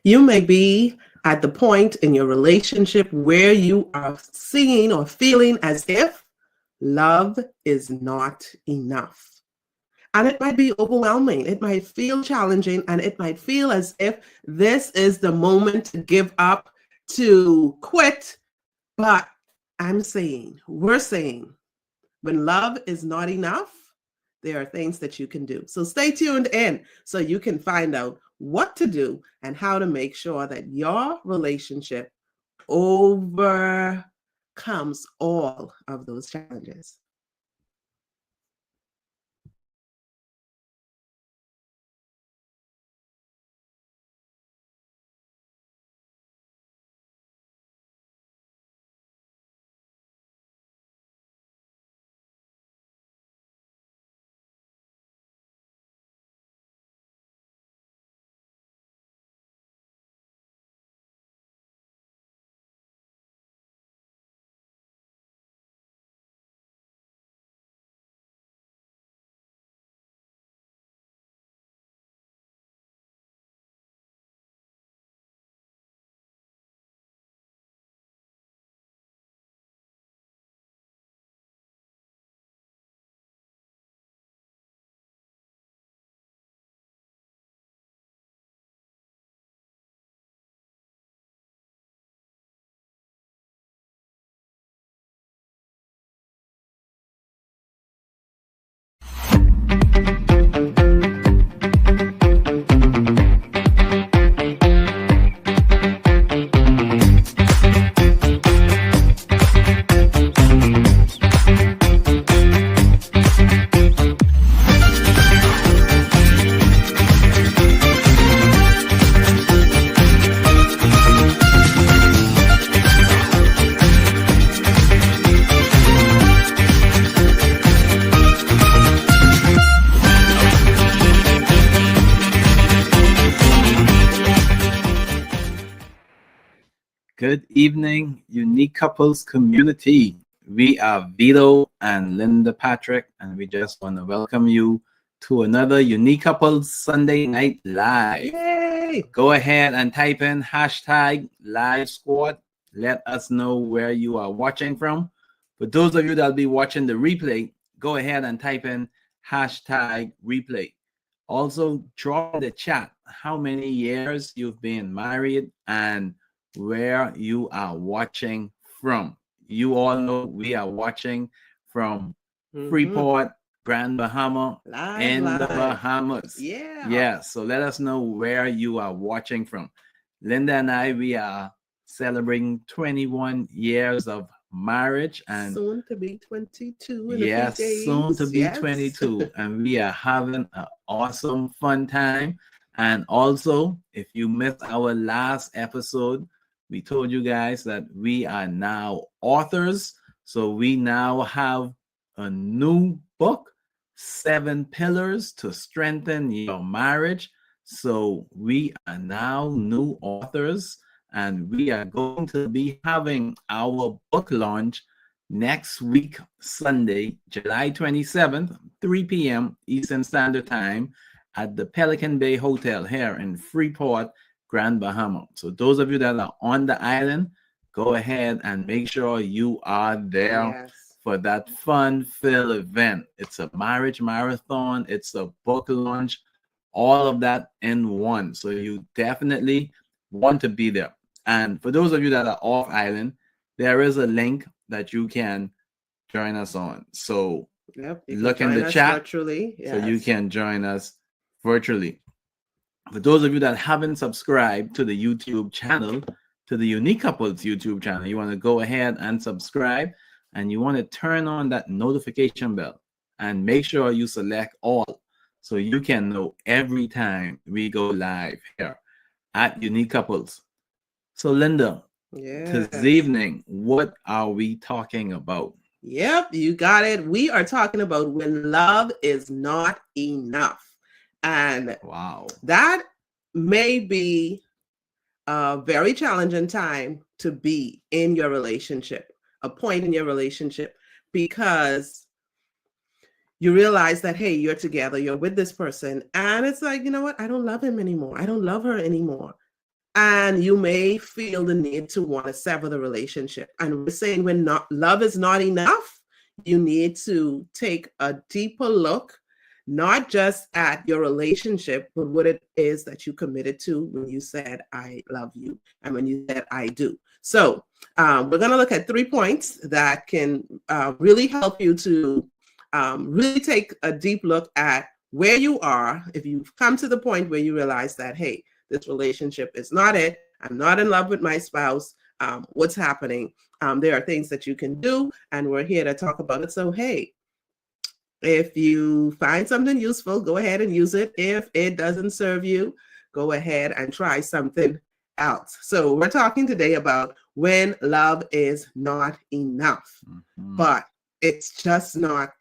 You may be at the point in your relationship where you are seeing or feeling as if love is not enough. And it might be overwhelming. It might feel challenging, and it might feel as if this is the moment to give up, to quit. But we're saying, when love is not enough, there are things that you can do. So stay tuned in so you can find out what to do and how to make sure that your relationship overcomes all of those challenges. Good evening, Unique Couples community. We are Vito and Linda Patrick, and we just want to welcome you to another Unique Couples Sunday Night Live. Yay! Go ahead and type in hashtag Live Squad. Let us know where you are watching from. For those of you that'll be watching the replay, go ahead and type in hashtag replay. Also, drop in the chat how many years you've been married and where you are watching from. You all know we are watching from Freeport, Grand Bahama, in the Bahamas. Yeah, so let us know where you are watching from. Linda and I, we are celebrating 21 years of marriage, and soon to be 22 in yes, a few days. soon to be 22, and we are having an awesome fun time. And also, if you missed our last episode, we told you guys that we are now authors. So we now have a new book, 7 Pillars to Strengthen Your Marriage. So we are now new authors, and we are going to be having our book launch next week, Sunday, July 27th, 3 p.m. Eastern Standard Time at the Pelican Bay Hotel here in Freeport, Grand Bahama. So those of you that are on the island, go ahead and make sure you are there for that fun-filled event. It's a marriage marathon. It's a book launch. All of that in one. So you definitely want to be there. And for those of you that are off island, there is a link that you can join us on. So look in the chat virtually, so you can join us virtually. For those of you that haven't subscribed to the YouTube channel, to the Unique Couples YouTube channel, you want to go ahead and subscribe, and you want to turn on that notification bell and make sure you select all so you can know every time we go live here at Unique Couples. So Linda, this evening, what are we talking about? Yep, you got it. We are talking about when love is not enough. And wow, that may be a very challenging time to be in your relationship, a point in your relationship, because you realize that, hey, you're together, you're with this person, and it's like, you know what? I don't love him anymore. I don't love her anymore. and you may feel the need to want to sever the relationship. And we're saying when not love is not enough, you need to take a deeper look, not just at your relationship, but what it is that you committed to when you said, I love you, and when you said, I do. So we're going to look at 3 points that can really help you to really take a deep look at where you are. If you've come to the point where you realize that, hey, this relationship is not it, I'm not in love with my spouse, what's happening? There are things that you can do, and we're here to talk about it. So, hey, if you find something useful, go ahead and use it. If it doesn't serve you, go ahead and try something else. So we're talking today about when love is not enough, but it's just not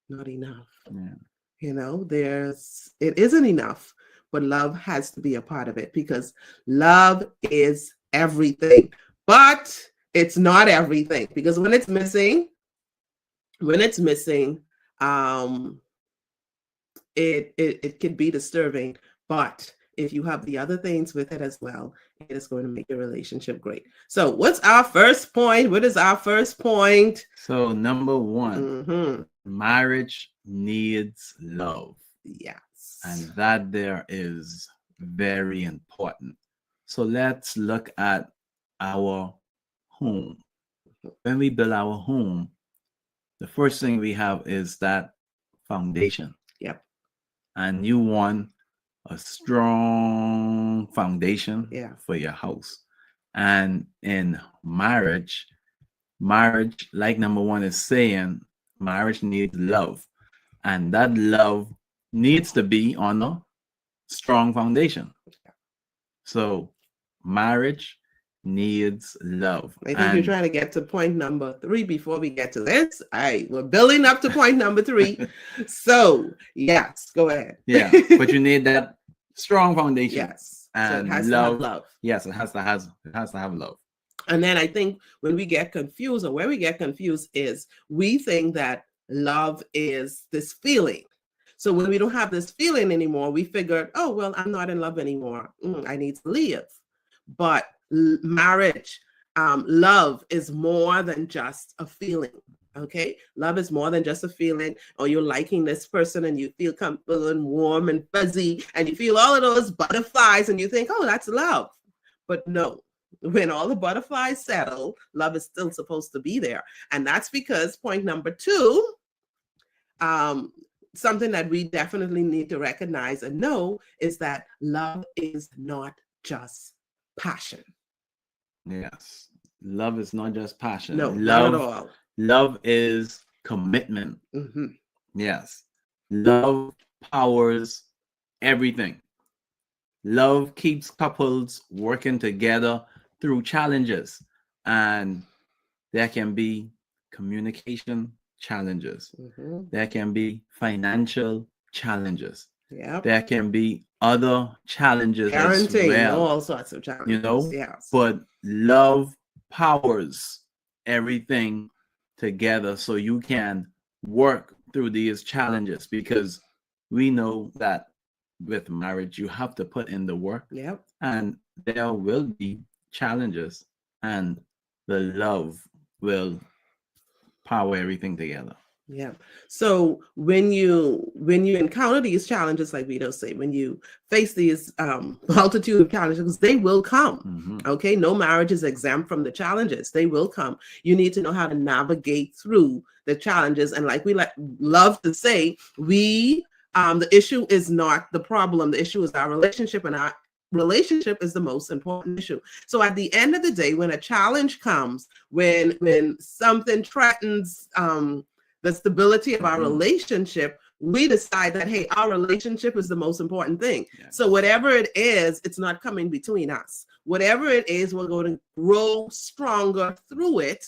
enough. Yeah. You know, it isn't enough, but love has to be a part of it, because love is everything, but it's not everything, because when it's missing, it can be disturbing. But if you have the other things with it as well, it is going to make your relationship great. So what's our first point? What is our first point? So number 1, marriage needs love. Yes. And that there is very important. So let's look at our home. When we build our home, the first thing we have is that foundation. Yep. And you want a strong foundation for your house. And in marriage, like number 1 is saying, marriage needs love. And that love needs to be on a strong foundation. So marriage needs love. I think you're trying to get to point number 3 before we get to this. We're building up to point number 3. So yes, go ahead. Yeah, but you need that strong foundation. Yes. And so it has love. To have love. Yes, it has to have love. And then I think when we get confused, or where we get confused, is we think that love is this feeling. So when we don't have this feeling anymore, we figured, oh, well, I'm not in love anymore. I need to leave. But marriage, love is more than just a feeling. Okay, love is more than just a feeling, or you're liking this person and you feel comfortable and warm and fuzzy, and you feel all of those butterflies, and you think, oh, that's love. But no, when all the butterflies settle, love is still supposed to be there. And that's because point number 2, something that we definitely need to recognize and know is that love is not just passion. Yes. Love is not just passion. No, not at all. Love is commitment. Yes. Love powers everything. Love keeps couples working together through challenges. And there can be communication challenges. There can be financial challenges. There can be other challenges Parenting, as well. All sorts of challenges. You know, yes. But love powers everything together, so you can work through these challenges, because we know that with marriage you have to put in the work. And there will be challenges, and the love will power everything together. So when you encounter these challenges, like Vito say, when you face these multitude of challenges, they will come. Okay, no marriage is exempt from the challenges. They will come. You need to know how to navigate through the challenges. And like we love to say, the issue is not the problem. The issue is our relationship, and our relationship is the most important issue. So at the end of the day, when a challenge comes, when something threatens the stability of our relationship, we decide that, hey, our relationship is the most important thing. So whatever it is, it's not coming between us. Whatever it is, we're going to grow stronger through it,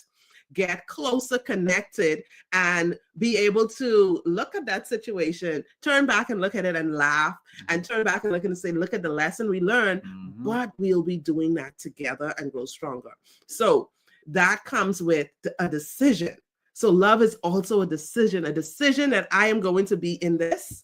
get closer connected, and be able to look at that situation, turn back and look at it and laugh, and turn back and look and say, look at the lesson we learned, but we'll be doing that together and grow stronger. So that comes with a decision. So love is also a decision that I am going to be in this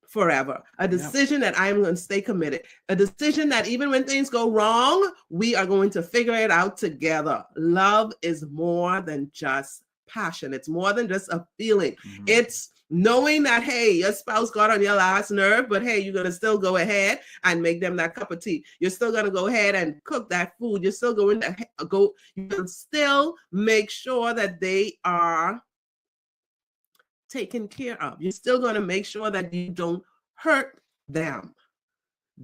forever, a decision that I'm going to stay committed, a decision that even when things go wrong, we are going to figure it out together. Love is more than just passion. It's more than just a feeling. It's knowing that, hey, your spouse got on your last nerve, but hey, you're going to still go ahead and make them that cup of tea. You're still going to go ahead and cook that food. You're still going to you'll still make sure that they are taken care of. You're still going to make sure that you don't hurt them.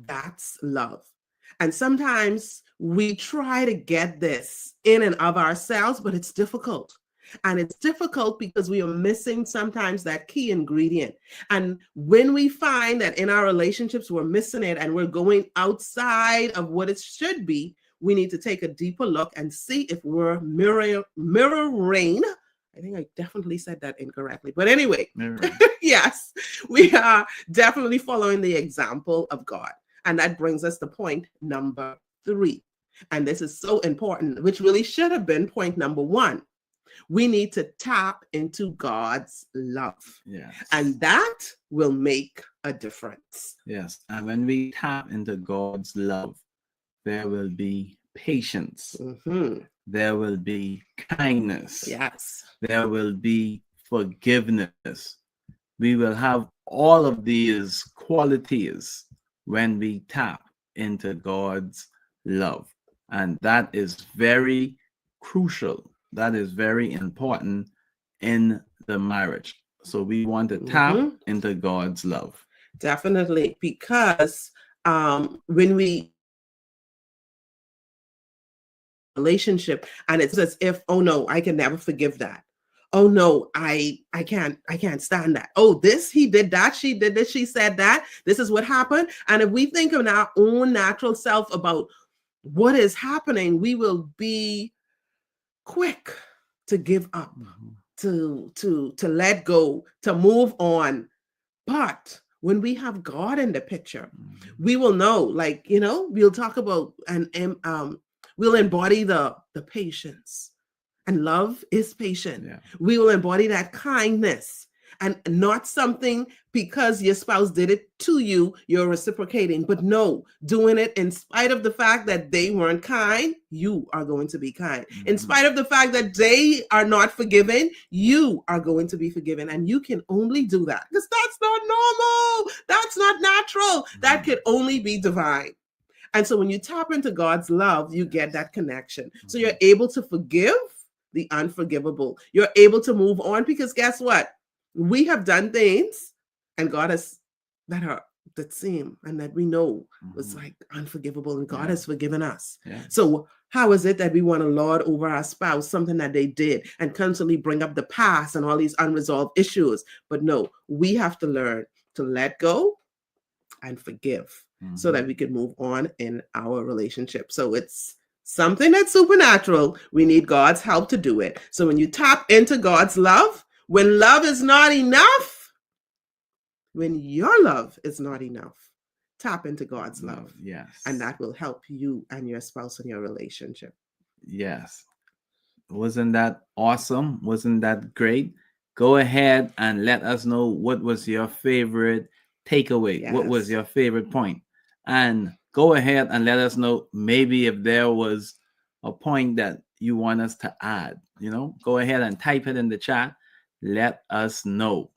That's love. And sometimes we try to get this in and of ourselves, but it's difficult. And it's difficult because we are missing sometimes that key ingredient. And when we find that in our relationships, we're missing it and we're going outside of what it should be, we need to take a deeper look and see if we're mirroring. I think I definitely said that incorrectly. But anyway, yes, we are definitely following the example of God. And that brings us to point number 3. And this is so important, which really should have been point number 1. We need to tap into God's love. Yes. And that will make a difference. Yes. And when we tap into God's love, there will be patience. There will be kindness. Yes. There will be forgiveness. We will have all of these qualities when we tap into God's love. And that is very crucial. That is very important in the marriage. So we want to tap into God's love. Definitely. Because when we relationship and it's as if, oh no, I can never forgive that. Oh no, I can't stand that. Oh, he did that, she did this, she said that. This is what happened. And if we think of our own natural self about what is happening, we will be quick to give up, to let go, to move on. But when we have God in the picture, we will know, like, we'll talk about and we'll embody the patience. And love is patient. Yeah. We will embody that kindness and not something because your spouse did it to you, you're reciprocating. But no, doing it in spite of the fact that they weren't kind, you are going to be kind. In spite of the fact that they are not forgiven, you are going to be forgiven. And you can only do that because that's not normal. That's not natural. That could only be divine. And so when you tap into God's love, you get that connection. So you're able to forgive the unforgivable. You're able to move on because guess what? We have done things and God has that seem and that we know was like unforgivable and God has forgiven us. Yeah. So how is it that we want to lord over our spouse, something that they did and constantly bring up the past and all these unresolved issues? But no, we have to learn to let go and forgive so that we can move on in our relationship. So it's something that's supernatural. We need God's help to do it. So when you tap into God's love, when love is not enough, when your love is not enough, tap into God's love. Yes. And that will help you and your spouse in your relationship. Yes. Wasn't that awesome? Wasn't that great? Go ahead and let us know what was your favorite takeaway. Yes. What was your favorite point? And go ahead and let us know maybe if there was a point that you want us to add. Go ahead and type it in the chat. Let us know.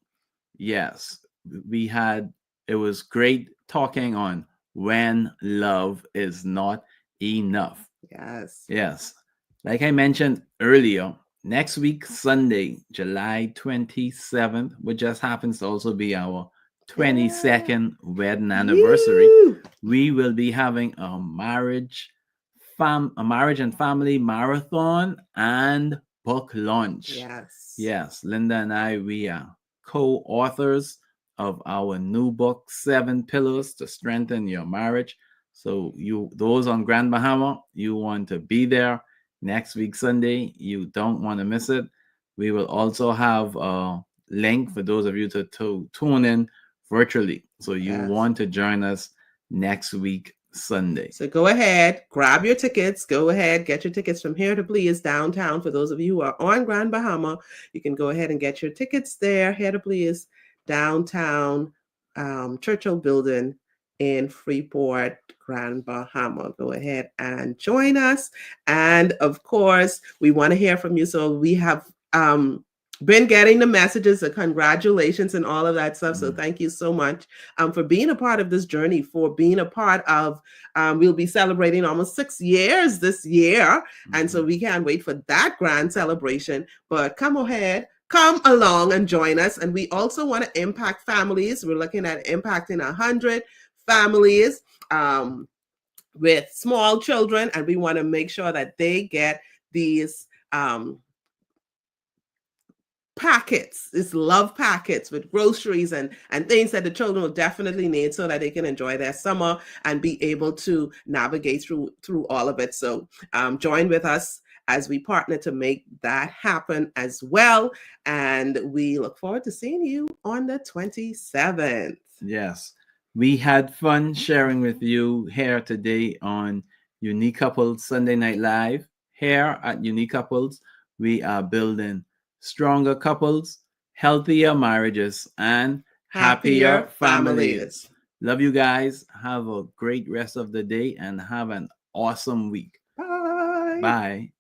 Yes, it was great talking on when love is not enough. Yes. Yes. Like I mentioned earlier, next week, Sunday, July 27th, which just happens to also be our 22nd wedding anniversary. Woo! We will be having a marriage and family marathon and book launch. Yes, Linda and I, we are co-authors of our new book, 7 Pillars to Strengthen Your Marriage. So those on Grand Bahama, you want to be there next week Sunday. You don't want to miss it. We will also have a link for those of you to tune in virtually. So you want to join us next week Sunday. So go ahead, grab your tickets. Go ahead, get your tickets from Here to Please downtown. For those of you who are on Grand Bahama, you can go ahead and get your tickets there. Here to Please downtown Churchill Building in Freeport, Grand Bahama. Go ahead and join us. And of course, we want to hear from you. So we have been getting the messages of congratulations and all of that stuff. So thank you so much for being a part of this journey, for being a part of, we'll be celebrating almost 6 years this year. And so we can't wait for that grand celebration. But come along and join us. And we also want to impact families. We're looking at impacting 100 families with small children. And we want to make sure that they get these packets, these love packets with groceries and things that the children will definitely need so that they can enjoy their summer and be able to navigate through all of it. So join with us as we partner to make that happen as well. And we look forward to seeing you on the 27th. Yes. We had fun sharing with you here today on Unique Couples Sunday Night Live. Here at Unique Couples, we are building stronger couples, healthier marriages, and happier families. Love you guys. Have a great rest of the day and have an awesome week. Bye. Bye.